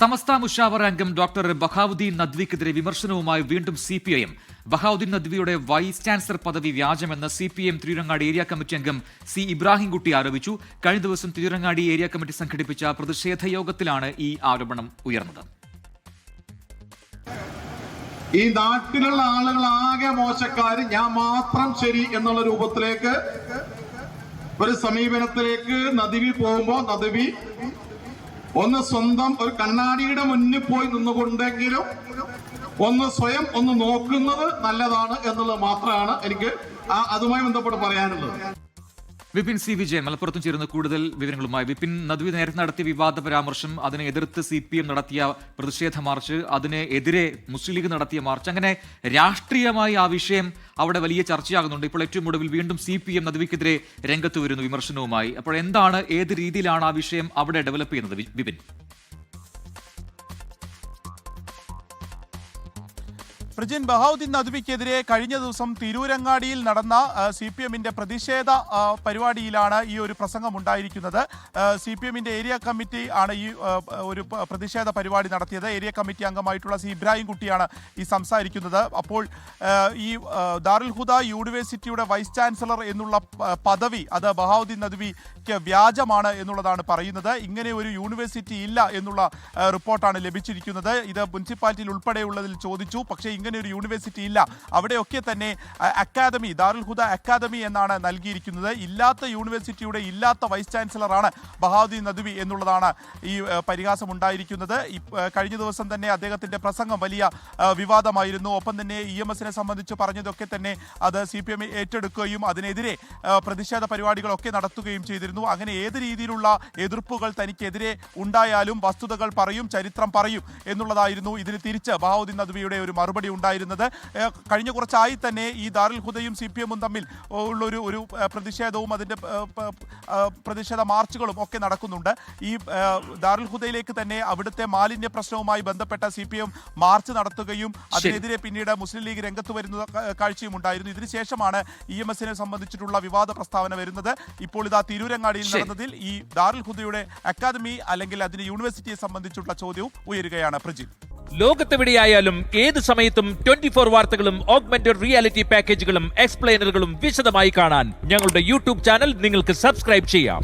സമസ്ത മുഷാവറ അംഗം ഡോക്ടർ ബഹാവുദ്ദീൻ നദ്വിക്കെതിരെ വിമർശനവുമായി വീണ്ടും CPIM. ബഹാവുദ്ദീൻ നദ്വിയുടെ വൈസ് ചാൻസലർ പദവി വ്യാജമെന്ന് CPIM തിരൂരങ്ങാടി ഏരിയ കമ്മിറ്റി അംഗം C. ഇബ്രാഹിംകുട്ടി ആരോപിച്ചു. കഴിഞ്ഞ ദിവസം തിരൂരങ്ങാടി ഏരിയ കമ്മിറ്റി സംഘടിപ്പിച്ച പ്രതിഷേധ യോഗത്തിലാണ് ഈ ആരോപണം ഉയർന്നത്. ഈ നാട്ടിലുള്ള ആളുകൾ ആകെ മോശക്കാര്, ഞാൻ മാത്രം ശരി എന്നുള്ള രൂപത്തിലേക്ക് ഒരു സമീപനത്തിലേക്ക് നദ്വി പോകുമ്പോ നദ്വി ഒന്ന് സ്വന്തം ഒരു കണ്ണാടിയുടെ മുന്നിൽ പോയി നിന്നുകൊണ്ടെങ്കിലും ഒന്ന് സ്വയം ഒന്ന് നോക്കുന്നത് നല്ലതാണ് എന്നുള്ളത് മാത്രമാണ് എനിക്ക് അതുമായി ബന്ധപ്പെട്ട് പറയാനുള്ളത്. വിപിൻ C. വിജയൻ മലപ്പുറത്തും ചേരുന്ന കൂടുതൽ വിവരങ്ങളുമായി. വിപിൻ, നദ്വി നേരത്തെ നടത്തിയ വിവാദ പരാമർശം, അതിനെ എതിർത്ത് CPM നടത്തിയ പ്രതിഷേധ മാർച്ച്, അതിനെതിരെ മുസ്ലിം ലീഗ് നടത്തിയ മാർച്ച്, അങ്ങനെ രാഷ്ട്രീയമായി ആ വിഷയം അവിടെ വലിയ ചർച്ചയാകുന്നുണ്ട്. ഇപ്പോൾ ഏറ്റവും ഒടുവിൽ വീണ്ടും CPM നദ്വിക്കെതിരെ രംഗത്ത് വരുന്നു വിമർശനവുമായി. അപ്പോൾ എന്താണ്, ഏത് രീതിയിലാണ് ആ വിഷയം അവിടെ ഡെവലപ്പ് ചെയ്യുന്നത് വിപിൻ? പ്രജിൻ, ബഹാവുദ്ദീൻ നദ്വിക്കെതിരെ കഴിഞ്ഞ ദിവസം തിരൂരങ്ങാടിയിൽ നടന്ന CPM-ന്റെ പ്രതിഷേധ പരിപാടിയിലാണ് ഈ ഒരു പ്രസംഗം ഉണ്ടായിരിക്കുന്നത്. CPM-ന്റെ ഏരിയ കമ്മിറ്റി ആണ് ഈ ഒരു പ്രതിഷേധ പരിപാടി നടത്തിയത്. ഏരിയ കമ്മിറ്റി അംഗമായിട്ടുള്ള C. ഇബ്രാഹിംകുട്ടിയാണ് ഈ സംസാരിക്കുന്നത്. അപ്പോൾ ഈ ദാറുൽ ഹുദ യൂണിവേഴ്സിറ്റിയുടെ വൈസ് ചാൻസലർ എന്നുള്ള പദവി അത് ബഹാവുദ്ദീൻ നദ്വിക്ക് വ്യാജമാണ് എന്നുള്ളതാണ് പറയുന്നത്. ഇങ്ങനെ ഒരു യൂണിവേഴ്സിറ്റി ഇല്ല എന്നുള്ള റിപ്പോർട്ടാണ് ലഭിച്ചിരിക്കുന്നത്. ഇത് മുനിസിപ്പാലിറ്റിയിൽ ഉൾപ്പെടെയുള്ളതിൽ ചോദിച്ചു. പക്ഷേ ഇങ്ങനെ ഒരു യൂണിവേഴ്സിറ്റി ഇല്ല. അവിടെയൊക്കെ തന്നെ അക്കാദമി, ദാറുൽ ഹുദ അക്കാദമി എന്നാണ് നൽകിയിരിക്കുന്നത്. ഇല്ലാത്ത യൂണിവേഴ്സിറ്റിയുടെ ഇല്ലാത്ത വൈസ് ചാൻസലറാണ് ബഹാവുദ്ദീൻ നദ്വി എന്നുള്ളതാണ് ഈ പരിഹാസം ഉണ്ടായിരിക്കുന്നത്. കഴിഞ്ഞ ദിവസം തന്നെ അദ്ദേഹത്തിന്റെ പ്രസംഗം വലിയ വിവാദമായിരുന്നു. ഒപ്പം തന്നെ EMS-നെ സംബന്ധിച്ച് പറഞ്ഞതൊക്കെ തന്നെ അത് CPM ഏറ്റെടുക്കുകയും അതിനെതിരെ പ്രതിഷേധ പരിപാടികളൊക്കെ നടത്തുകയും ചെയ്തിരുന്നു. അങ്ങനെ ഏത് രീതിയിലുള്ള എതിർപ്പുകൾ തനിക്കെതിരെ ഉണ്ടായാലും വസ്തുതകൾ പറയും, ചരിത്രം പറയും എന്നുള്ളതായിരുന്നു ഇതിന് തിരിച്ച് ബഹാവുദ്ദീൻ നദ്വിയുടെ ഒരു മറുപടി ഉണ്ടായിരുന്നത്. കഴിഞ്ഞ കുറച്ചായി തന്നെ ഈ ദാറുൽ ഹുദയും CPM-ഉം തമ്മിൽ ഉള്ളൊരു പ്രതിഷേധവും അതിൻ്റെ പ്രതിഷേധ മാർച്ചുകളും ഒക്കെ നടക്കുന്നുണ്ട്. ഈ ദാറുൽ ഹുദയിലേക്ക് തന്നെ അവിടുത്തെ മാലിന്യ പ്രശ്നവുമായി ബന്ധപ്പെട്ട CPM മാർച്ച് നടത്തുകയും അതിനെതിരെ പിന്നീട് മുസ്ലിം ലീഗ് രംഗത്ത് വരുന്ന കാഴ്ചയും ഉണ്ടായിരുന്നു. ഇതിനുശേഷമാണ് EMS-നെ സംബന്ധിച്ചിട്ടുള്ള വിവാദ പ്രസ്താവന വരുന്നത്. ഇപ്പോൾ ഇതാ തിരൂരങ്ങാടിയിൽ നടന്നതിൽ ഈ ദാറുൽ ഹുദയുടെ അക്കാദമി അല്ലെങ്കിൽ അതിന് യൂണിവേഴ്സിറ്റിയെ സംബന്ധിച്ചുള്ള ചോദ്യവും ഉയരുകയാണ്. പ്രജിൻ, ലോകത്തെവിടെയായാലും ഏത് സമയത്തും 24 വാർത്തകളും ഓഗ്മെന്റഡ് റിയാലിറ്റി പാക്കേജുകളും എക്സ്പ്ലെയിനറുകളും വിശദമായി കാണാൻ ഞങ്ങളുടെ YouTube ചാനൽ നിങ്ങൾക്ക് സബ്സ്ക്രൈബ് ചെയ്യാം.